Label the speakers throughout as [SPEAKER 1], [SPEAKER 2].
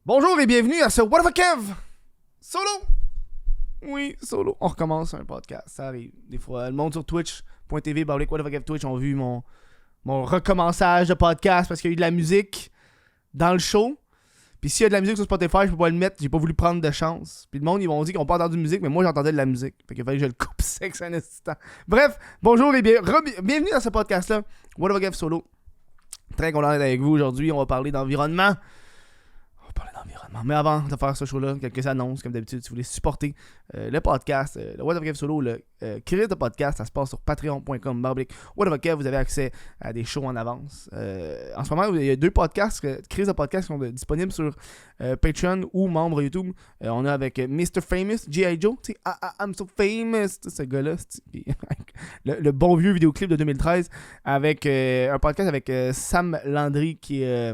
[SPEAKER 1] Bonjour et bienvenue à ce What the fuck Kev Solo. Oui, solo. On recommence un podcast, ça arrive. Des fois, le monde sur twitch.tv, What the fuck Kev Twitch ont vu mon recommençage de podcast parce qu'il y a eu de la musique dans le show. Puis s'il y a de la musique sur Spotify, je peux pas le mettre, j'ai pas voulu prendre de chance. Puis le monde, ils m'ont dit qu'ils ont pas entendu de musique, mais moi j'entendais de la musique. Fait qu'il fallait que je le coupe sec un instant. Bref, bonjour et bienvenue dans ce podcast-là, What the fuck Kev Solo. Très content d'être avec vous aujourd'hui, on va parler d'environnement. Mais avant de faire ce show-là, quelques annonces, comme d'habitude, si vous voulez supporter le podcast, le What the Fuck Kev Solo, le crédit de podcast, ça se passe sur patreon.com/What the Fuck Kev, vous avez accès à des shows en avance. En ce moment, il y a 2 podcasts, crises de podcast qui sont disponibles sur Patreon ou membres YouTube. On a avec Mr. Famous, G.I. Joe, tu sais, I'm so famous, ce gars-là, le bon vieux vidéoclip de 2013, avec un podcast avec Sam Landry, qui est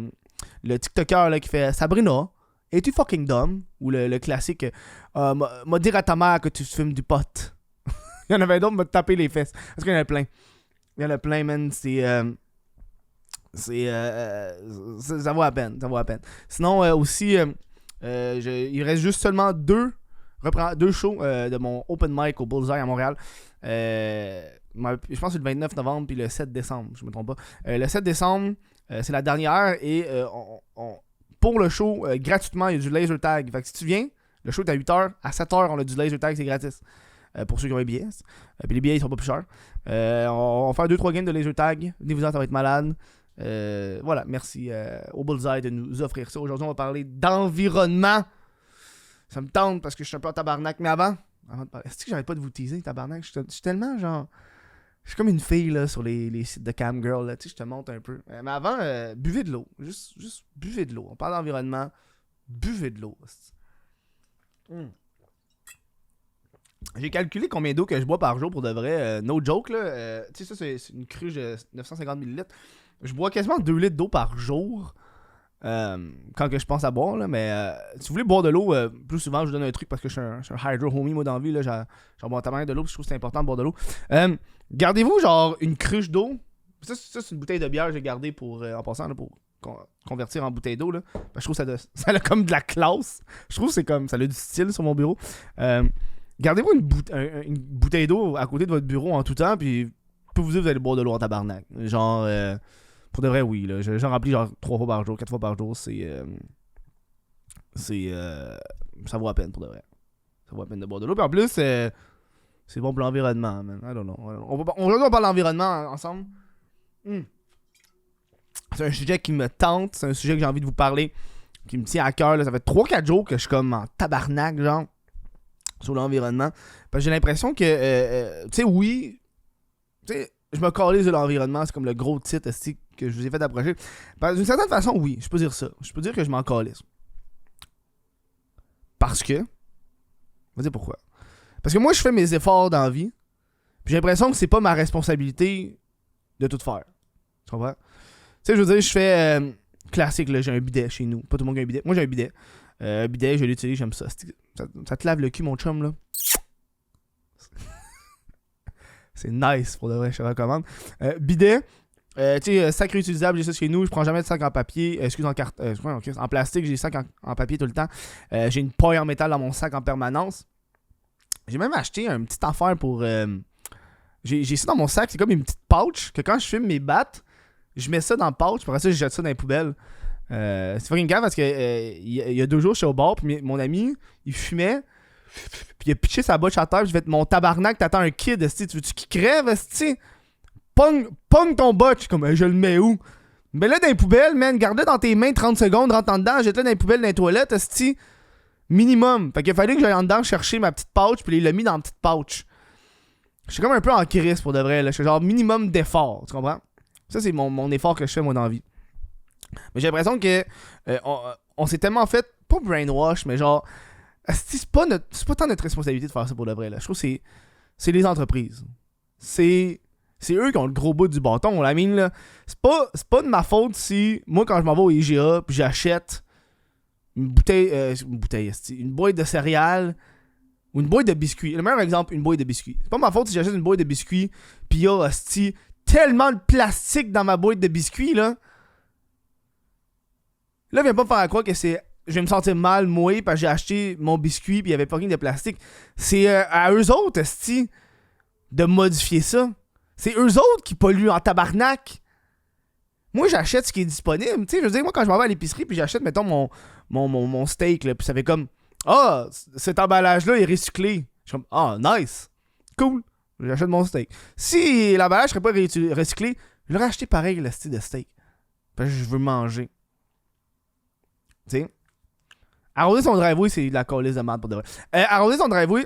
[SPEAKER 1] le TikToker là, qui fait Sabrina. Es-tu fucking dumb? Ou le classique m'a dire à ta mère que tu fumes du pot. Il y en avait d'autres, m'a taper les fesses. Parce qu'il y en a plein. Il y en a plein, man. Ça vaut la peine. Ça vaut la peine. Sinon, aussi, il reste juste seulement 2 shows de mon open mic au Bullseye à Montréal. Je pense que c'est le 29 novembre puis le 7 décembre, je me trompe pas. Le 7 décembre, c'est la dernière et pour le show, gratuitement, il y a du laser tag. Fait que si tu viens, le show est à 8h. À 7h, on a du laser tag, c'est gratis. Pour ceux qui ont les billets. Puis les billets, ils sont pas plus chers. On va faire 2-3 games de laser tag. Venez-vous-en, ça va être malade. Voilà, merci au Bullseye de nous offrir ça. Aujourd'hui, on va parler d'environnement. Ça me tente parce que je suis un peu en tabarnak. Mais avant de parler, est-ce que j'arrête pas de vous teaser, tabarnak? Je suis tellement genre... Je suis comme une fille là, sur les sites de Camgirl, là, tu sais, je te montre un peu. Mais avant, buvez de l'eau. Juste buvez de l'eau. On parle d'environnement, buvez de l'eau. J'ai calculé combien d'eau que je bois par jour pour de vrai. No joke, là. Tu sais, ça, c'est une cruche de 950 ml. Je bois quasiment 2 litres d'eau par jour. Quand que je pense à boire, là. Mais si vous voulez boire de l'eau, plus souvent, je vous donne un truc parce que je suis un hydro homie, moi, dans la vie. J'en bois tellement de l'eau, je trouve que c'est important de boire de l'eau. Gardez-vous genre une cruche d'eau. Ça c'est une bouteille de bière que j'ai gardée pour, en passant, là, pour convertir en bouteille d'eau. Là. Je trouve que ça a comme de la classe. Je trouve que c'est comme ça a du style sur mon bureau. Gardez-vous une bouteille d'eau à côté de votre bureau en tout temps, puis pour vous dire, vous allez boire de l'eau en tabarnak. Genre, pour de vrai, oui. Là. J'en remplis genre 3 fois par jour, 4 fois par jour. Ça vaut la peine pour de vrai. Ça vaut la peine de boire de l'eau. Puis en plus, c'est bon pour l'environnement, man. I don't know. Aujourd'hui, on parle d'environnement ensemble. C'est un sujet qui me tente. C'est un sujet que j'ai envie de vous parler. Qui me tient à cœur. Là. Ça fait 3-4 jours que je suis comme en tabarnak, genre, sur l'environnement. Parce que j'ai l'impression que, tu sais, oui, tu sais, je me calise de l'environnement. C'est comme le gros titre que je vous ai fait approcher. D'une certaine façon, oui, je peux dire ça. Je peux dire que je m'en calise. Parce que, je vais dire pourquoi. Parce que moi, je fais mes efforts dans la vie. Puis j'ai l'impression que c'est pas ma responsabilité de tout faire. Tu comprends? Tu sais, je veux dire, je fais classique, là, j'ai un bidet chez nous. Pas tout le monde a un bidet. Moi, j'ai un bidet. Un bidet, je l'utilise, j'aime ça. Ça te lave le cul, mon chum, là. C'est nice, pour de vrai, je te recommande. Bidet. Tu sais, sac réutilisable, j'ai ça chez nous. Je prends jamais de sac en papier. En plastique, j'ai des sacs en papier tout le temps. J'ai une paille en métal dans mon sac en permanence. J'ai même acheté une petite affaire pour... J'ai ça dans mon sac, c'est comme une petite pouch que quand je fume mes battes, je mets ça dans le pouch, puis après ça, je jette ça dans les poubelles. C'est fucking grave parce que il y a 2 jours, je suis au bar, puis mon ami, il fumait, puis il a pitché sa botche à terre, puis je vais être mon tabarnak, t'attends un kid, esti, tu veux-tu qu'il crève, esti? Pogne ton botch, comme je le mets où? Mets-le dans les poubelles, man, garde-le dans tes mains 30 secondes, rentre en dedans, jette-le dans les poubelles, dans les toilettes, esti. Minimum. Fait qu'il fallait que j'aille en dedans chercher ma petite pouch, puis il l'a mis dans la petite pouch. Je suis comme un peu en crise pour de vrai, là. Je fais genre minimum d'effort, tu comprends? Ça, c'est mon effort que je fais, moi, dans la vie. Mais j'ai l'impression que on s'est tellement fait, pas brainwash, mais genre, c'est pas tant notre responsabilité de faire ça pour de vrai, là. Je trouve que c'est les entreprises. C'est eux qui ont le gros bout du bâton, la mine, là. C'est pas de ma faute si, moi, quand je m'en vais au IGA, puis j'achète une boîte de céréales ou une boîte de biscuits. Le meilleur exemple, une boîte de biscuits. C'est pas ma faute si j'achète une boîte de biscuits pis il y a tellement de plastique dans ma boîte de biscuits, là. Là, viens pas me faire croire que c'est je vais me sentir mal, moi, parce que j'ai acheté mon biscuit, puis il y avait pas rien de plastique. C'est à eux autres, esti, de modifier ça. C'est eux autres qui polluent en tabarnak. Moi, j'achète ce qui est disponible. Tu sais, je veux dire, moi, quand je m'en vais à l'épicerie, puis j'achète, mettons, mon steak, là, puis ça fait comme, ah, cet emballage-là est recyclé. Je suis comme, ah, nice. Cool. J'achète mon steak. Si l'emballage serait pas recyclé, je l'aurais acheté pareil, le style de steak. Parce que je veux manger. Tu sais. Arroser son driveway, c'est de la calice de merde pour de vrai. Arroser son driveway,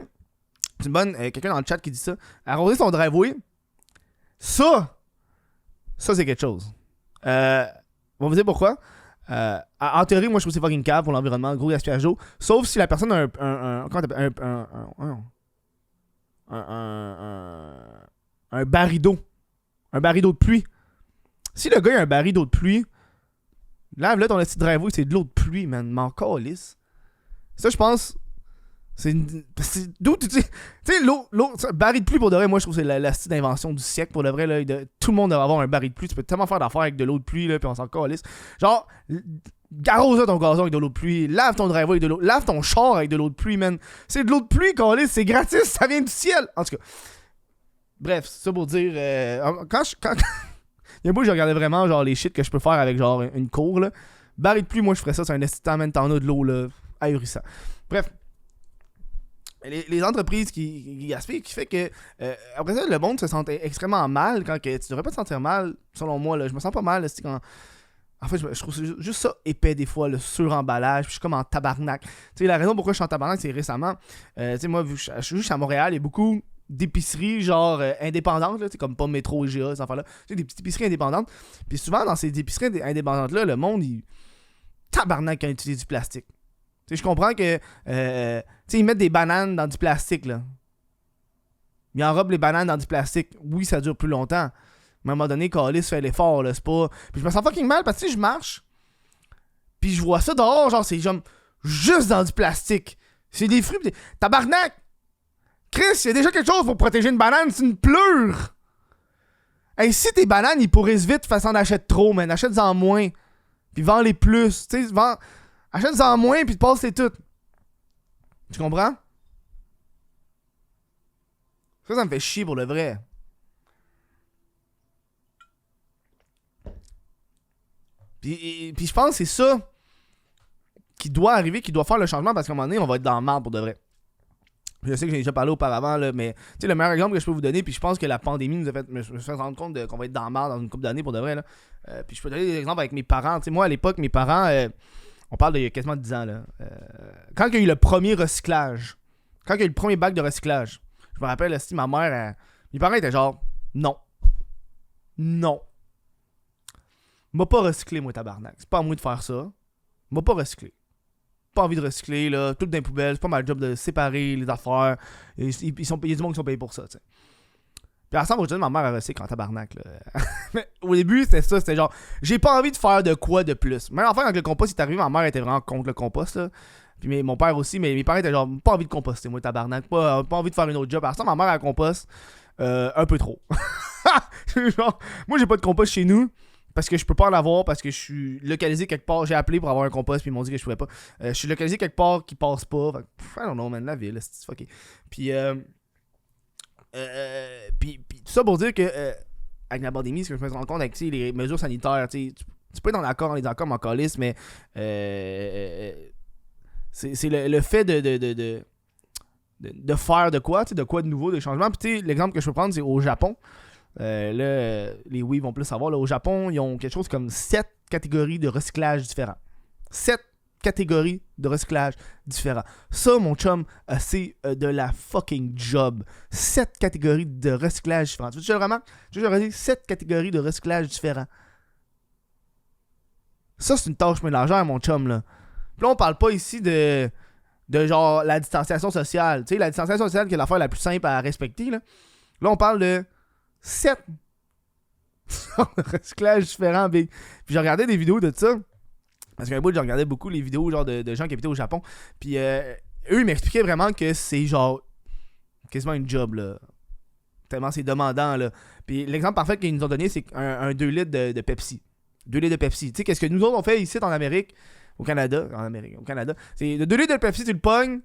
[SPEAKER 1] c'est une bonne. Quelqu'un dans le chat qui dit ça. Arroser son driveway, ça c'est quelque chose. On va vous dire pourquoi. En théorie, moi je trouve que c'est fucking cave pour l'environnement, gros gaspillage d'eau. Sauf si la personne a un baril d'eau. Un baril d'eau de pluie. Si le gars a un baril d'eau de pluie, lave-le ton petit driveway, c'est de l'eau de pluie, man. M'en calisse. Ça, je pense. D'où tu sais, l'eau, baril de pluie pour de vrai, moi je trouve que c'est la style d'invention du siècle pour de vrai. Là, tout le monde devrait avoir un baril de pluie. Tu peux tellement faire d'affaires avec de l'eau de pluie, là, puis on s'en calisse. Genre, arrose ton gazon avec de l'eau de pluie, lave ton driveway avec de l'eau, lave ton char avec de l'eau de pluie, man. C'est de l'eau de pluie, calisse, c'est gratis, ça vient du ciel. En tout cas, bref, c'est ça pour dire. Quand il y a un bout, je regardais vraiment genre les shit que je peux faire avec genre une cour, là. Baril de pluie, moi je ferais ça, c'est un estitant, man, t'en as de l'eau, là, ahurissant. Bref. Les entreprises qui gaspillent, qui fait que après ça, le monde se sent extrêmement mal quand que tu devrais pas te sentir mal, selon moi. Là, je me sens pas mal. Là, quand... En fait, je trouve juste ça épais des fois, le suremballage. Puis je suis comme en tabarnak. Tu sais, la raison pourquoi je suis en tabarnak, c'est récemment. Tu sais, moi, vu que je suis juste à Montréal, il y a beaucoup d'épiceries genre indépendantes, là, comme pas Métro et GA, ces affaires-là. Tu sais, des petites épiceries indépendantes. Puis souvent, dans ces épiceries indépendantes-là, le monde, il tabarnak quand il utilise du plastique. Tu sais, je comprends que, tu sais, ils mettent des bananes dans du plastique, là. Ils enrobent les bananes dans du plastique. Oui, ça dure plus longtemps. Mais à un moment donné, Calice fait l'effort, là, c'est pas... Puis je me sens fucking mal parce que, tu sais, je marche, puis je vois ça dehors, genre, c'est genre juste dans du plastique. C'est des fruits, tabarnak! Chris, il y a déjà quelque chose pour protéger une banane, c'est une pleure! Hey, si tes bananes, ils pourrissent vite, façon d'achète trop, man, achète-en moins. Puis vends-les plus, tu sais, achète-en moins, puis passe c'est tout. Tu comprends? Ça me fait chier pour le vrai. Puis je pense que c'est ça qui doit arriver, qui doit faire le changement, parce qu'à un moment donné, on va être dans le marde pour de vrai. Je sais que j'ai déjà parlé auparavant, là, mais tu sais, le meilleur exemple que je peux vous donner, puis je pense que la pandémie nous a fait, me fait rendre compte qu'on va être dans le marde dans une couple d'années pour de vrai. Là. Puis je peux donner des exemples avec mes parents. Tu sais, moi, à l'époque, mes parents... on parle de quasiment 10 ans, là. Quand il y a eu le premier recyclage, quand il y a eu le premier bac de recyclage, je me rappelle, si ma mère, mes parents étaient genre, non. M'a pas recyclé, moi, tabarnak. C'est pas à moi de faire ça. M'a pas recyclé. Pas envie de recycler, là. Tout dans les poubelles. C'est pas ma job de séparer les affaires. Il y a du monde qui sont payés pour ça, tu sais. Puis ensemble, aujourd'hui, ma mère a recyclé en tabarnak, là. Mais au début, c'était ça. C'était genre, j'ai pas envie de faire de quoi de plus. Même enfin, quand le compost est arrivé, ma mère était vraiment contre le compost, là. Puis mon père aussi, mais mes parents étaient genre, pas envie de composter, moi, tabarnak. Pas envie de faire une autre job. Alors ça, ma mère a compost un peu trop. Genre, moi, j'ai pas de compost chez nous. Parce que je peux pas en avoir, parce que je suis localisé quelque part. J'ai appelé pour avoir un compost, puis ils m'ont dit que je pouvais pas. Je suis localisé quelque part qui passe pas. Fait que, I don't know, man, la ville, c'est fucké. Puis, puis tout ça pour dire que, avec la pandémie, ce que je me suis rendu compte avec les mesures sanitaires, tu peux être en accord, en désaccord, en calice, mais c'est le fait de faire de quoi de nouveau, des changements. Puis, tu sais, l'exemple que je peux prendre, c'est au Japon. Là, les oui vont plus savoir. Là, au Japon, ils ont quelque chose comme 7 catégories de recyclage différents. 7 catégories de recyclage différents. Ça, mon chum, c'est de la fucking job. 7 catégories de recyclage différents. Tu veux que je le remarque? Je vais dire 7 catégories de recyclage différents. Ça, c'est une tâche mélangère, mon chum, là. Puis là, on parle pas ici de genre la distanciation sociale. Tu sais, la distanciation sociale qui est l'affaire la plus simple à respecter, là. Là, on parle de 7 recyclages différents, big. Puis j'ai regardé des vidéos de ça. Parce qu'un bout, j'ai regardé beaucoup les vidéos genre de gens qui habitaient au Japon. Puis eux, ils m'expliquaient vraiment que c'est genre quasiment une job, là. Tellement c'est demandant, là. Puis l'exemple parfait qu'ils nous ont donné, c'est un 2 litres de Pepsi. 2 litres de Pepsi. Tu sais, qu'est-ce que nous autres on fait ici en Amérique? Au Canada, en Amérique, au Canada. C'est le 2 litres de Pepsi, tu le pognes,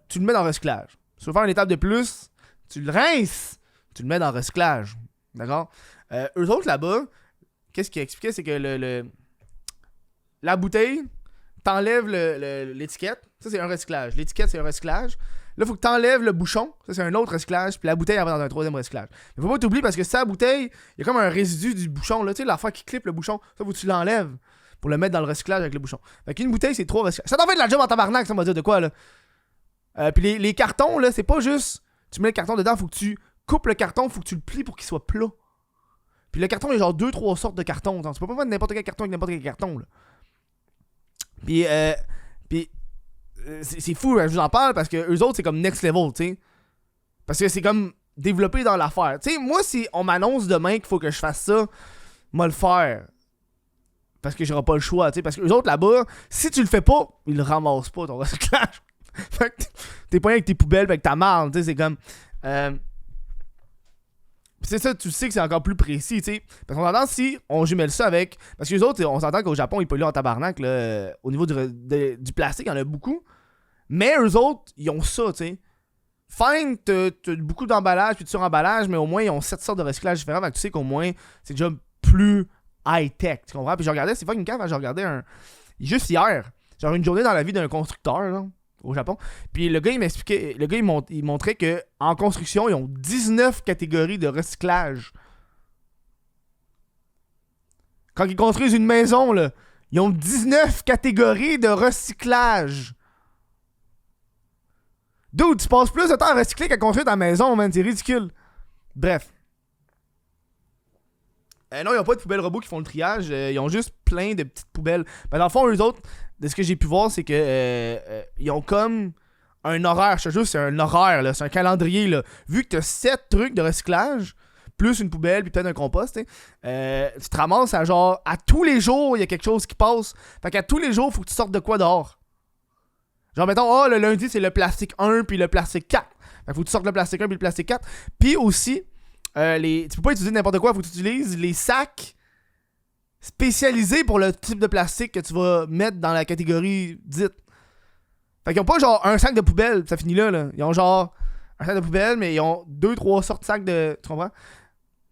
[SPEAKER 1] tu le mets dans le recyclage. Si tu veux faire une étape de plus, tu le rinces, tu le mets dans le recyclage. D'accord? Eux autres là-bas, qu'est-ce qu'ils expliquaient, c'est que la bouteille, t'enlèves l'étiquette, ça c'est un recyclage. L'étiquette c'est un recyclage. Là, faut que t'enlèves le bouchon, ça c'est un autre recyclage, puis la bouteille elle va dans un troisième recyclage. Mais faut pas t'oublier parce que sa bouteille, il y a comme un résidu du bouchon, là, tu sais, l'affaire qui clip le bouchon, ça faut que tu l'enlèves pour le mettre dans le recyclage avec le bouchon. Fait qu'une bouteille c'est 3 recyclages. Ça t'en fait de la job en tabarnak, ça m'a dit de quoi là. Puis les cartons, là, c'est pas juste, tu mets le carton dedans, faut que tu coupes le carton, faut que tu le plies pour qu'il soit plat. Puis le carton, il y a genre 2-3 sortes de cartons. Tu peux pas mettre n'importe quel carton avec n'importe quel carton. Là. Puis c'est fou, je vous en parle parce que eux autres, c'est comme next level, tu sais. Parce que c'est comme développé dans l'affaire. Tu sais, moi, si on m'annonce demain qu'il faut que je fasse ça, moi le faire. Parce que j'aurai pas le choix, tu sais. Parce que eux autres là-bas, si tu le fais pas, ils le ramassent pas, ton recyclage. Fait que t'es pas avec tes poubelles, avec ta marde, tu sais. C'est comme. C'est ça, tu sais que c'est encore plus précis, tu sais. Parce qu'on s'entend si on jumelle ça avec. Parce que les autres, on s'entend qu'au Japon, ils polluent en tabarnak, là. Au niveau du plastique, il y en a beaucoup. Mais eux autres, ils ont ça, tu sais. Fine, t'as beaucoup d'emballage puis de suremballage, mais au moins, ils ont 7 sortes de recyclage différents. Donc tu sais qu'au moins, c'est déjà plus high-tech, tu comprends? Puis je regardais, c'est fucking cave, j'ai regardé juste hier, genre une journée dans la vie d'un constructeur, là, au Japon. Puis le gars, il m'expliquait, il montrait que en construction, ils ont 19 catégories de recyclage. Quand ils construisent une maison, là, ils ont 19 catégories de recyclage. Dude, tu passes plus de temps à recycler qu'à construire ta maison, man, c'est ridicule. Bref. Non, ils ont pas de poubelles robots qui font le triage, ils ont juste plein de petites poubelles. Mais dans le fond, eux autres, de ce que j'ai pu voir, c'est que ils ont comme un horaire. Je te jure, c'est un horaire, là, c'est un calendrier. Là. Vu que tu as 7 trucs de recyclage, plus une poubelle, puis peut-être un compost, tu te ramasses à genre, à tous les jours, il y a quelque chose qui passe. Fait qu'à tous les jours, il faut que tu sortes de quoi dehors. Genre, mettons, le lundi, c'est le plastique 1 puis le plastique 4. Fait que faut que tu sortes le plastique 1 puis le plastique 4. Puis aussi, tu peux pas utiliser n'importe quoi, faut que tu utilises les sacs spécialisés pour le type de plastique que tu vas mettre dans la catégorie dite. Fait qu'ils ont pas genre un sac de poubelle, ça finit là. Ils ont genre un sac de poubelle, mais ils ont 2-3 sortes de sacs de. Tu comprends?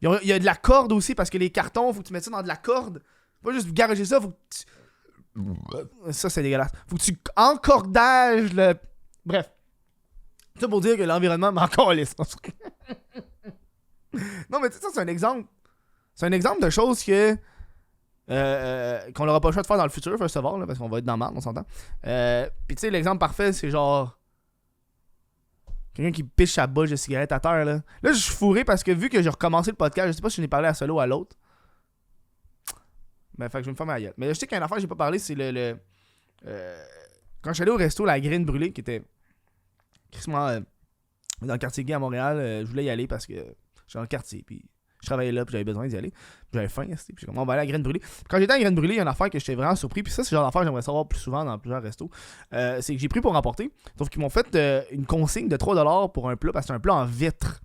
[SPEAKER 1] Il y a de la corde aussi, parce que les cartons, faut que tu mettes ça dans de la corde. Pas juste garocher ça, faut que tu. Ça, c'est dégueulasse. Faut que tu encordages le. Bref. Ça pour dire que l'environnement m'en calisse. Non, mais tu sais, ça, c'est un exemple. C'est un exemple de choses que. Qu'on n'aura pas le choix de faire dans le futur, first of all, là, parce qu'on va être dans le marde, on s'entend. Puis tu sais, l'exemple parfait, c'est genre. Quelqu'un qui piche sa bouche de cigarette à terre, là. Là, je suis fourré parce que vu que j'ai recommencé le podcast, je sais pas si je n'ai parlé à solo ou à l'autre. Ben, fait que je vais me faire ma gueule. Mais je sais qu'il y a une affaire que j'ai pas parlé, c'est quand je suis allé au resto, la graine brûlée, qui était crissement dans le quartier gay à Montréal, je voulais y aller parce que j'étais dans le quartier, puis je travaillais là, puis j'avais besoin d'y aller. Puis j'avais faim, puis j'ai comme, on va aller à la graine brûlée. Puis quand j'étais à la graine brûlée, il y a une affaire que j'étais vraiment surpris, puis ça, c'est le genre d'affaire que j'aimerais savoir plus souvent dans plusieurs restos. C'est que j'ai pris pour emporter, sauf qu'ils m'ont fait une consigne de 3$ pour un plat, parce que c'est un plat en vitre.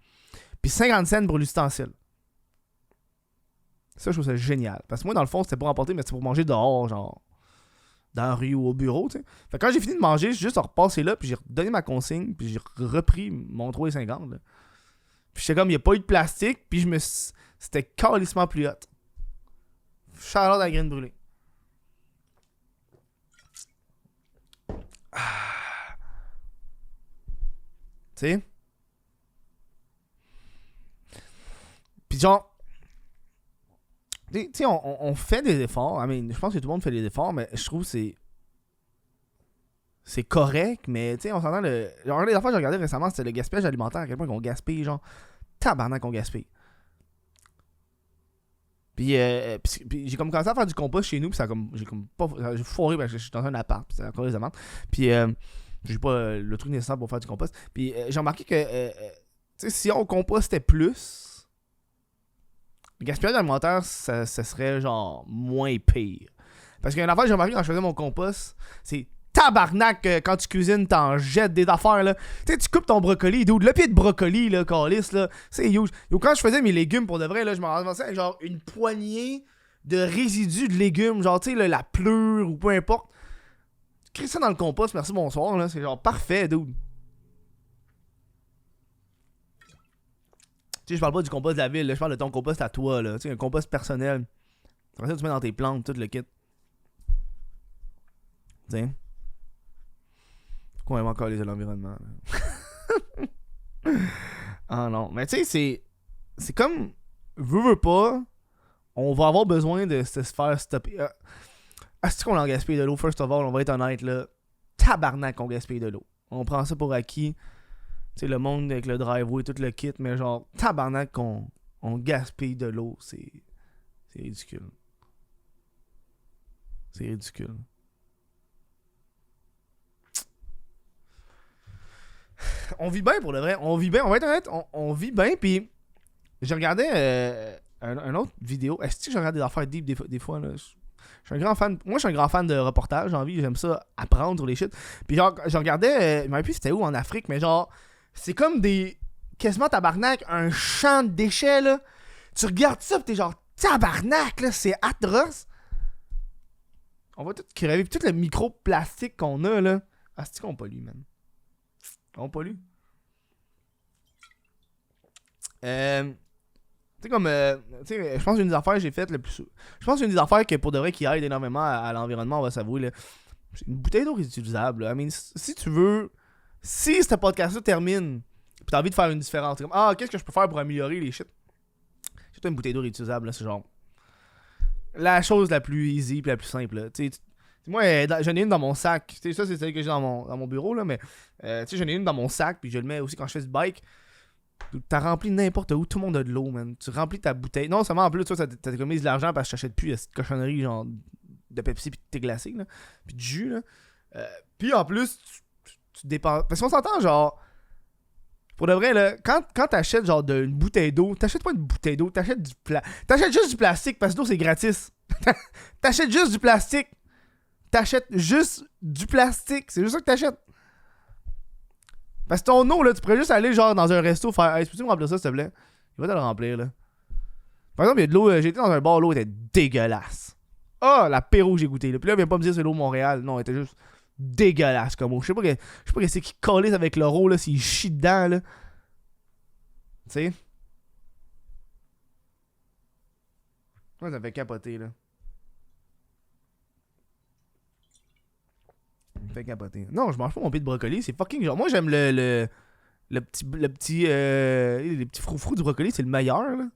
[SPEAKER 1] Puis 50 cents pour l'ustensile. Ça, je trouve ça génial. Parce que moi, dans le fond, c'était pour emporter, mais c'était pour manger dehors, genre, dans la rue ou au bureau, tu sais. Fait que quand j'ai fini de manger, j'ai juste repassé là, puis j'ai redonné ma consigne, puis j'ai repris mon 3,50$. Puis j'étais comme, il n'y a pas eu de plastique, puis c'était calissement plus hot. Chaleur de la graine brûlée. Ah. Tu sais? Puis genre, tu sais, on fait des efforts. Je pense que tout le monde fait des efforts, mais je trouve que c'est correct, mais tu sais, on s'entend genre, les affaires que j'ai regardées récemment, c'était le gaspillage alimentaire, à quel point qu'on gaspille, genre, tabarnak qu'on gaspille. Puis j'ai comme commencé à faire du compost chez nous, puis j'ai foiré parce que je suis dans un appart, puis c'est encore les amendes. Puis j'ai pas le truc nécessaire pour faire du compost. Puis j'ai remarqué que, tu sais, si on compostait plus, le gaspillage alimentaire, ça serait genre moins pire. Parce qu'il y a une affaire que j'ai remarqué quand je faisais mon compost, c'est tabarnak, quand tu cuisines, t'en jettes des affaires, là. Tu sais, tu coupes ton brocoli, dude, le pied de brocoli, là, calice, là, c'est huge. Yo, quand je faisais mes légumes, pour de vrai, là, je m'en ramassais avec genre une poignée de résidus de légumes, genre, tu sais, la pleure ou peu importe. Crée ça dans le compost, merci, bonsoir, là. C'est genre parfait, dude. Tu sais, je parle pas du compost de la ville, là, je parle de ton compost à toi, là. Tu sais, un compost personnel. Après ça, tu mets dans tes plantes, tout le kit. Tu sais. Pourquoi on va encore les l'environnement, là? Ah non. Mais tu sais, c'est comme. Veux pas. On va avoir besoin de se faire stopper. Est-ce qu'on en gaspille de l'eau? First of all, on va être honnête, là. Tabarnak qu'on gaspille de l'eau. On prend ça pour acquis. Tu sais, le monde avec le driveway, tout le kit, mais genre, tabarnak qu'on gaspille de l'eau, c'est ridicule. C'est ridicule. On vit bien pour de vrai. On vit bien, on va être honnête, on vit bien, pis j'ai regardé un autre vidéo. Est-ce que j'ai regardé des affaires deep des fois, là? Je suis un grand fan. Moi, je suis un grand fan de reportage. J'aime ça apprendre sur les shit. Puis genre, je regardais. Je me rappelle plus c'était où en Afrique, mais genre, c'est comme des. Quasiment tabarnak, un champ de déchets, là. Tu regardes ça, pis t'es genre, tabarnak, là, c'est atroce. On va tout crever. Pis tout le micro-plastique qu'on a, là. Ah, c'est qu'on pollue, man. On pollue. Tu sais, comme. Tu sais, je pense qu'une des affaires que j'ai faites le plus. Je pense qu'une des affaires que pour de vrai qui aide énormément à l'environnement, on va s'avouer, là. C'est une bouteille d'eau réutilisable, là. I mean, si tu veux. Si ce podcast-là termine, pis t'as envie de faire une différence, c'est comme, ah, qu'est-ce que je peux faire pour améliorer les shit? C'est une bouteille d'eau réutilisable, là. C'est genre. La chose la plus easy pis la plus simple, là. Tu sais, moi, j'en ai une dans mon sac. Tu sais, ça, c'est celle que j'ai dans mon bureau, là. Mais, tu sais, j'en ai une dans mon sac, puis je le mets aussi quand je fais du bike. T'as rempli n'importe où, tout le monde a de l'eau, man. Tu remplis ta bouteille. Non seulement en plus, tu vois, ça t'économise de l'argent parce que je t'achète plus cette cochonnerie, genre, de Pepsi pis de thé glacé, là. Pis de jus, là. Puis en plus, tu dépenses. Parce qu'on s'entend, genre. Pour de vrai, là, quand t'achètes, genre, une bouteille d'eau, t'achètes pas une bouteille d'eau, t'achètes t'achètes juste du plastique parce que l'eau, c'est gratis. T'achètes juste du plastique. T'achètes juste du plastique. C'est juste ça que t'achètes. Parce que ton eau, là, tu pourrais juste aller genre dans un resto faire hey, peux-tu me remplir ça s'il te plaît? Il va te le remplir là. Par exemple, il y a de l'eau, j'étais dans un bar, l'eau était dégueulasse. Ah, l'apéro que j'ai goûté là. Puis là, viens pas me dire c'est l'eau Montréal. Non, elle était juste dégueulasse comme eau. Je sais pas que c'est qui collait avec l'euro là, s'il chie dedans là. Tu sais? Moi, ça me fait capoter là. Ça me fait capoter. Non, je mange pas mon pied de brocoli, c'est fucking genre. Moi, j'aime le petit les petits froufrous du brocoli, c'est le meilleur là.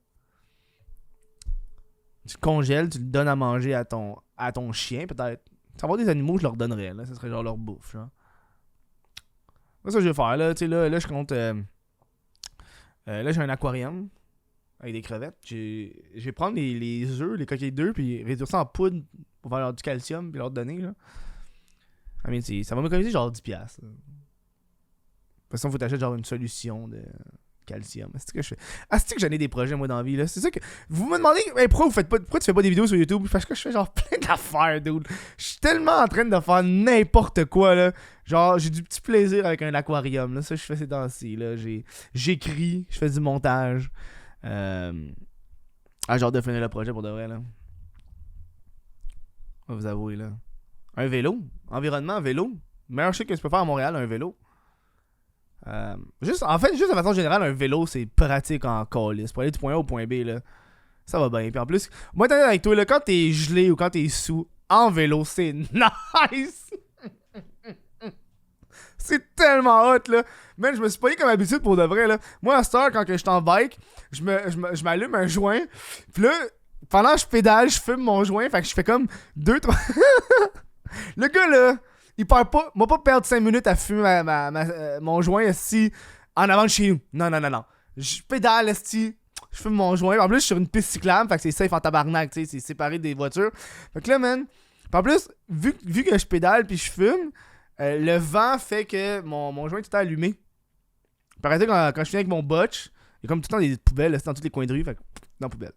[SPEAKER 1] Tu le congèles, tu le donnes à manger à ton chien peut-être. Ça va avoir des animaux, je leur donnerais là, ça serait genre leur bouffe, genre. C'est ça que je vais faire là, tu sais là je compte là j'ai un aquarium avec des crevettes. Je vais prendre les œufs, les coquilles d'œufs puis réduire ça en poudre pour faire du calcium puis leur donner là. Ah mais ça va m'économiser genre 10$. De toute façon, faut t'acheter genre une solution de calcium. C'est ce que je fais. Ah, c'est que j'en ai des projets moi dans la vie là. C'est ça que vous me demandez hey, pourquoi tu fais pas des vidéos sur YouTube? Parce que je fais genre plein d'affaires, dude. Je suis tellement en train de faire n'importe quoi là. Genre j'ai du petit plaisir avec un aquarium là. Ça je fais ces temps-ci là. J'écris, je fais du montage. Genre de finir le projet pour de vrai là. On va vous avouer là. Un vélo. Environnement, vélo. Meilleur chose que tu peux faire à Montréal, un vélo. Juste de façon générale, un vélo, c'est pratique en calice. Pour aller du point A au point B, là, ça va bien. Puis en plus, moi, t'es avec toi, là, quand t'es gelé ou quand t'es sous, en vélo, c'est nice! C'est tellement hot, là. Man, je me suis payé comme habitude pour de vrai, là. Moi, à cette heure, quand je suis en bike, je m'allume un joint. Puis là, pendant que je pédale, je fume mon joint. Fait que je fais comme 2-3... Le gars, là, il perd pas... M'a pas perdre 5 minutes à fumer mon joint, esti, en avant de chez nous. Non. Je pédale, esti, je fume mon joint. En plus, je suis sur une piste cyclable, fait que c'est safe en tabarnak, tu sais, c'est séparé des voitures. Fait que là, man... En plus, vu que je pédale puis je fume, le vent fait que mon joint est tout le temps allumé. Par exemple, quand je finis avec mon botch, il y a comme tout le temps des poubelles, là, c'est dans tous les coins de rue, fait que dans la poubelle.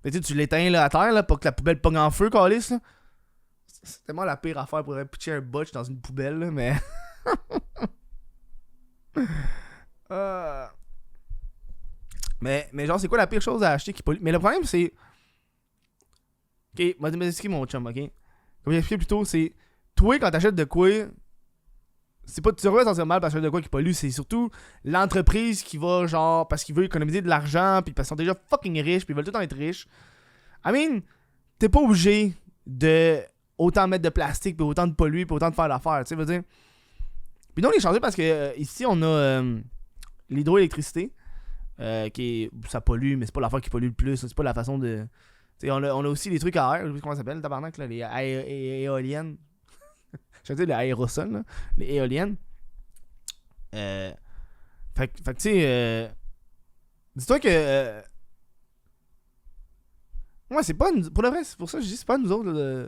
[SPEAKER 1] Fait que tu l'éteins là, à terre, là, pour que la poubelle pogne en feu, câlisse, là. C'est tellement la pire affaire pour pitcher un botch dans une poubelle, là, mais... mais genre, c'est quoi la pire chose à acheter qui pollue? Mais le problème, c'est... Ok, moi, c'est mon chum, ok? Comme j'ai expliqué plus tôt, c'est. Toi, quand t'achètes de quoi, c'est pas. Tu devrais t'en sentir mal parce que de quoi qui pollue, c'est surtout l'entreprise qui va, genre, parce qu'ils veulent économiser de l'argent, puis parce qu'ils sont déjà fucking riches, puis ils veulent tout le temps être riches. I mean, t'es pas obligé de autant mettre de plastique, puis autant de polluer, puis autant de faire d'affaires, tu sais, veux dire. Puis nous, on est changé parce que ici, on a l'hydroélectricité, ça pollue, mais c'est pas l'affaire qui pollue le plus, c'est pas la façon de. T'sais, on a aussi les trucs à air, je sais pas comment ça s'appelle, tabarnak, là, les éoliennes. Je veux dire les aérosols, là, les éoliennes. Fait que tu sais, dis-toi que. Ouais, c'est pas. Pour le vrai, c'est pour ça que je dis, c'est pas nous autres, là,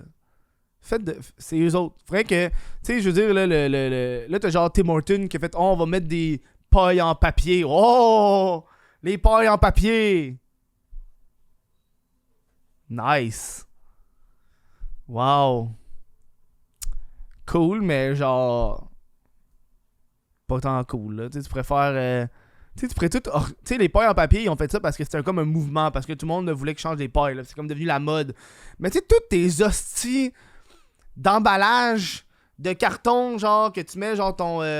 [SPEAKER 1] c'est eux autres. Faudrait que. Tu sais, je veux dire, là, là t'as genre Tim Horton qui a fait, oh, on va mettre des pailles en papier. Oh! Les pailles en papier! Nice. Wow. Cool, mais genre. Pas tant cool, là. Tu sais, tu préfères. Tu sais, tu pourrais tout. Tu sais, les pailles en papier, ils ont fait ça parce que c'était comme un mouvement, parce que tout le monde voulait qu'ils changent les pailles, là. C'est comme devenu la mode. Mais tu sais, toutes tes hosties d'emballage de carton, genre, que tu mets, genre, ton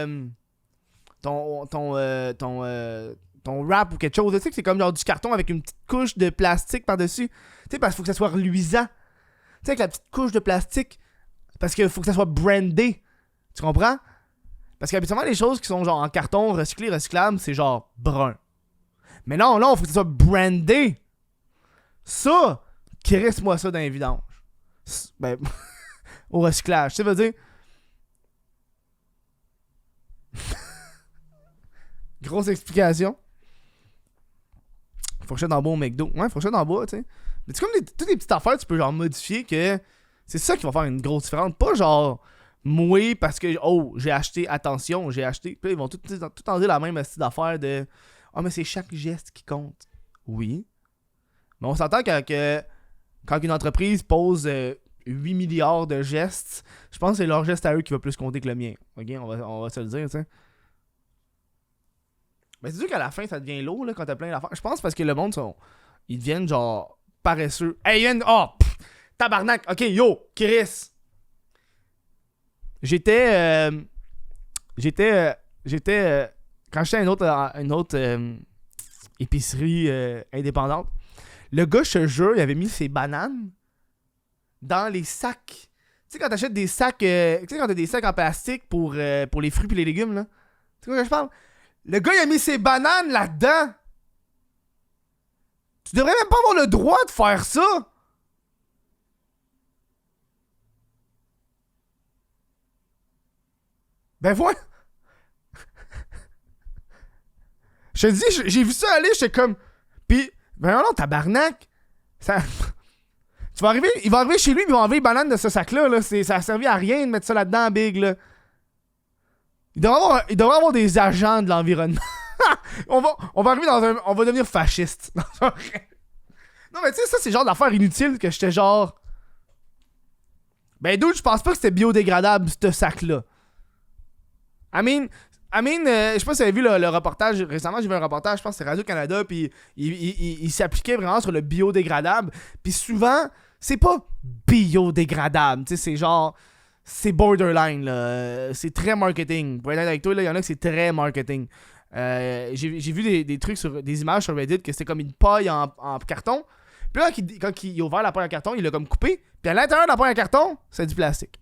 [SPEAKER 1] wrap ou quelque chose. Tu sais, que c'est comme genre du carton avec une petite couche de plastique par-dessus. Tu sais, parce qu'il faut que ça soit reluisant. Tu sais, avec la petite couche de plastique. Parce qu'il faut que ça soit brandé. Tu comprends? Parce qu'habituellement, les choses qui sont genre en carton recyclé, recyclable, c'est genre brun. Mais non, il faut que ça soit brandé. Ça, crisse-moi ça dans les vidanges. Ben, au recyclage. Tu sais, veux dire? Grosse explication. Fourchette en bois au McDo. Ouais, fourchette en bois, tu sais. Mais c'est comme toutes les petites affaires, tu peux genre modifier que c'est ça qui va faire une grosse différence. Pas genre mouer parce que, oh, j'ai acheté, attention, j'ai acheté. Puis là, ils vont tout en dire la même petite affaire de, oh, mais c'est chaque geste qui compte. Oui. Mais on s'entend que quand une entreprise pose 8 milliards de gestes, je pense que c'est leur geste à eux qui va plus compter que le mien. Ok, on va se le dire, tu sais. Mais c'est sûr qu'à la fin, ça devient lourd là, quand t'as plein d'affaires. Je pense parce que le monde, ils deviennent genre paresseux. Hey, tabarnak. Ok, yo, Chris. J'étais. Quand j'étais à une autre épicerie indépendante, le gars, je te jure, il avait mis ses bananes dans les sacs. Tu sais, quand t'achètes des sacs. Tu sais, quand t'as des sacs en plastique pour les fruits et les légumes, là. Tu sais quoi que je parle? Le gars, il a mis ses bananes là-dedans. Tu devrais même pas avoir le droit de faire ça. Ben voilà. Je te dis, j'ai vu ça aller, j'étais comme. Pis, ben non, tabarnak. Ça. Il va arriver chez lui, il va enlever les bananes de ce sac-là. Là. Ça a servi à rien de mettre ça là-dedans, big. Là. Il devrait avoir des agents de l'environnement. on va arriver dans un. On va devenir fasciste. Non, mais tu sais, ça, c'est le genre d'affaires inutiles que j'étais genre. Ben, dude, je pense pas que c'était biodégradable, ce sac-là. I mean, je sais pas si vous avez vu le reportage. Récemment, j'ai vu un reportage, je pense que c'était Radio-Canada, puis il s'appliquait vraiment sur le biodégradable. Puis souvent, c'est pas biodégradable. Tu sais, c'est genre. C'est borderline, là. C'est très marketing. Pour être honnête avec toi, il y en a que c'est très marketing. J'ai vu des trucs des images sur Reddit que c'était comme une paille en carton. Puis là, quand il a ouvert la paille en carton, il l'a comme coupé. Puis à l'intérieur de la paille en carton, c'est du plastique.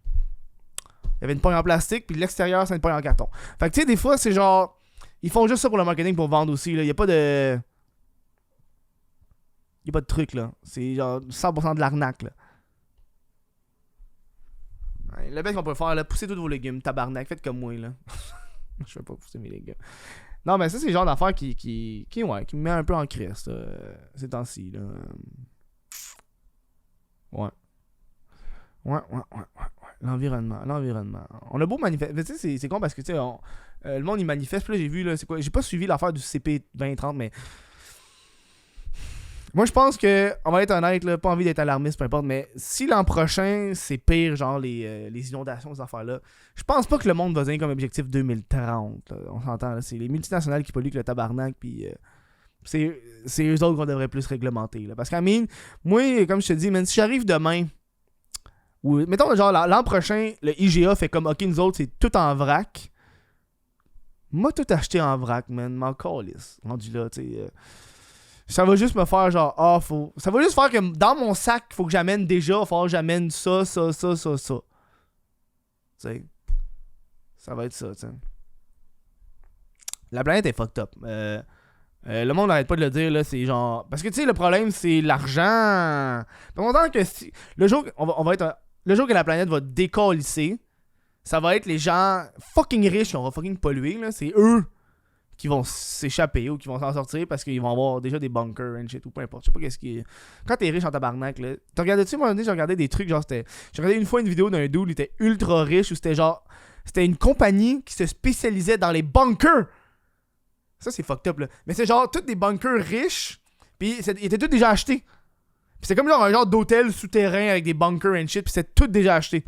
[SPEAKER 1] Il y avait une paille en plastique, puis l'extérieur, c'est une paille en carton. Fait que tu sais, des fois, c'est genre. Ils font juste ça pour le marketing pour vendre aussi. Il n'y a pas de. Il n'y a pas de truc, là. C'est genre 100% de l'arnaque, là. Ouais, le best qu'on peut faire, là, poussez tous vos légumes, tabarnak. Faites comme moi, là. Je vais pas pousser mes légumes. Non, mais ça, c'est le genre d'affaire qui me met un peu en crise, ces temps-ci, là. Ouais. L'environnement. On a beau manifester. Tu sais, c'est con parce que, tu sais, le monde, il manifeste. Puis là, j'ai vu, là, c'est quoi. J'ai pas suivi l'affaire du CP 2030, mais. Moi, je pense que, on va être honnête, là, pas envie d'être alarmiste, peu importe, mais si l'an prochain, c'est pire, genre les inondations, ces affaires-là, je pense pas que le monde va donner comme objectif 2030. Là, on s'entend, là, c'est les multinationales qui polluent que le tabarnak, puis C'est eux autres qu'on devrait plus réglementer. Là. Parce qu'à moi, comme je te dis, man, si j'arrive demain, ou mettons, genre, l'an prochain, le IGA fait comme, ok, nous autres, c'est tout en vrac. Moi, tout acheté en vrac, man, m'en calisse. Rendu là, tu sais. Ça va juste me faire genre, ça va juste faire que dans mon sac, il faut que j'amène déjà, il va falloir que j'amène ça. Tu sais. Ça va être ça, tu sais. La planète est fucked up. Le monde n'arrête pas de le dire, là, c'est genre... Parce que, tu sais, le problème, c'est l'argent. Pas longtemps que si... Le jour que la planète va décalisser, ça va être les gens fucking riches qui vont fucking polluer, là. C'est eux qui vont s'échapper ou qui vont s'en sortir parce qu'ils vont avoir déjà des bunkers and shit ou peu importe. Je sais pas qu'est-ce qui... Quand t'es riche en tabarnak, là... T'as regardé-tu, moi, j'ai regardé des trucs, genre, c'était... J'ai regardé une fois une vidéo d'un dude, il était ultra riche, où c'était genre... C'était une compagnie qui se spécialisait dans les bunkers. Ça, c'est fucked up, là. Mais c'est genre tous des bunkers riches, pis ils étaient tous déjà achetés. Pis c'est comme genre un genre d'hôtel souterrain avec des bunkers and shit, pis c'est tout déjà acheté.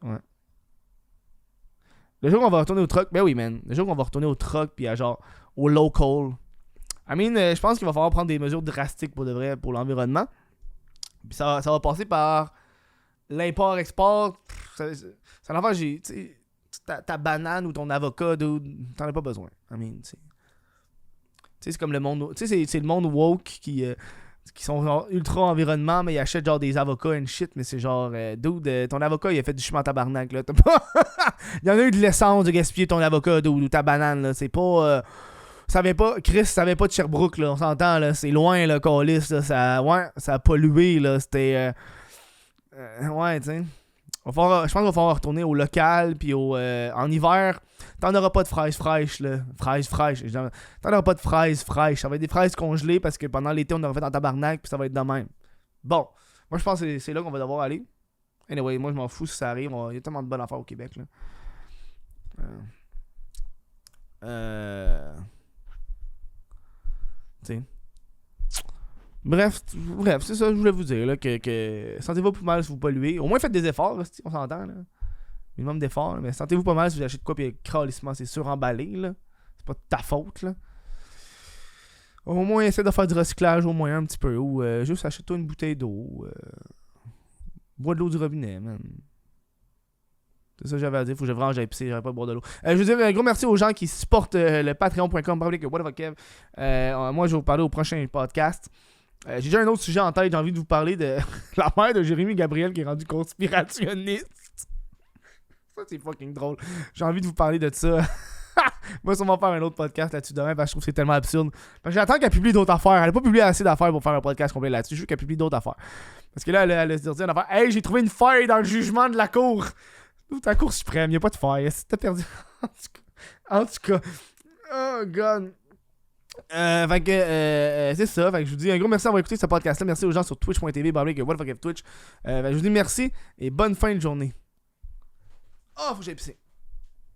[SPEAKER 1] Ouais. Le jour qu'on va retourner au truck, ben oui, man. Le jour qu'on va retourner au truck, pis à genre au local. Je pense qu'il va falloir prendre des mesures drastiques pour de vrai, pour l'environnement. Pis ça va passer par l'import-export. Ça l'enfant, j'ai. Ta banane ou ton avocat, t'en as pas besoin. C'est comme le monde. Tu sais, c'est le monde woke qui sont genre ultra environnement, mais ils achètent genre des avocats and shit, mais c'est genre, ton avocat, il a fait du chemin en tabarnak, là. Il y en a eu de l'essence de gaspiller ton avocat, ou ta banane, là. C'est pas. Chris savait pas de Sherbrooke, là. On s'entend, là. C'est loin, là, Callis, là. Ça a pollué, là. C'était. Ouais, tu sais. Je pense qu'il va falloir retourner au local, puis en hiver, t'en auras pas de fraises fraîches, là. Fraises fraîches. T'en auras pas de fraises fraîches. Ça va être des fraises congelées parce que pendant l'été, on aura fait en tabarnak, puis ça va être de même. Bon, moi je pense que c'est là qu'on va devoir aller. Anyway, moi je m'en fous si ça arrive. Il y a tellement de bonnes affaires au Québec, là. Tu sais. Bref, c'est ça que je voulais vous dire, là, que sentez-vous pas mal si vous polluez. Au moins faites des efforts, là, on s'entend, là. Minimum d'efforts, là, mais sentez-vous pas mal si vous achetez de quoi, puis cralissement, c'est suremballé, là. C'est pas de ta faute, là. Au moins, essaie de faire du recyclage, au moins un petit peu, ou juste achète-toi une bouteille d'eau. Bois de l'eau du robinet, man. C'est ça que j'avais à dire, faut que vraiment j'aille pisser, j'aurais pas à boire de l'eau. Je veux dire un gros merci aux gens qui supportent le patreon.com, moi je vais vous parler au prochain podcast. J'ai déjà un autre sujet en tête, j'ai envie de vous parler de la mère de Jérémy Gabriel qui est rendu conspirationniste. Ça c'est fucking drôle. J'ai envie de vous parler de ça. Moi sûrement faire un autre podcast là-dessus demain parce que je trouve que c'est tellement absurde. Parce que j'attends qu'elle publie d'autres affaires. Elle a pas publié assez d'affaires pour faire un podcast complet là-dessus. Je veux qu'elle publie d'autres affaires. Parce que là, elle a se dire une affaire. Hey, j'ai trouvé une faille dans le jugement de la cour. Ta cour suprême, y'a pas de faille. T'as perdu. En tout cas. Oh god. Fait que c'est ça. Fait que je vous dis un gros merci d'avoir écouté ce podcast-là. Merci aux gens sur twitch.tv, Twitch. Je vous dis merci et bonne fin de journée. Oh, faut que j'aille pisser.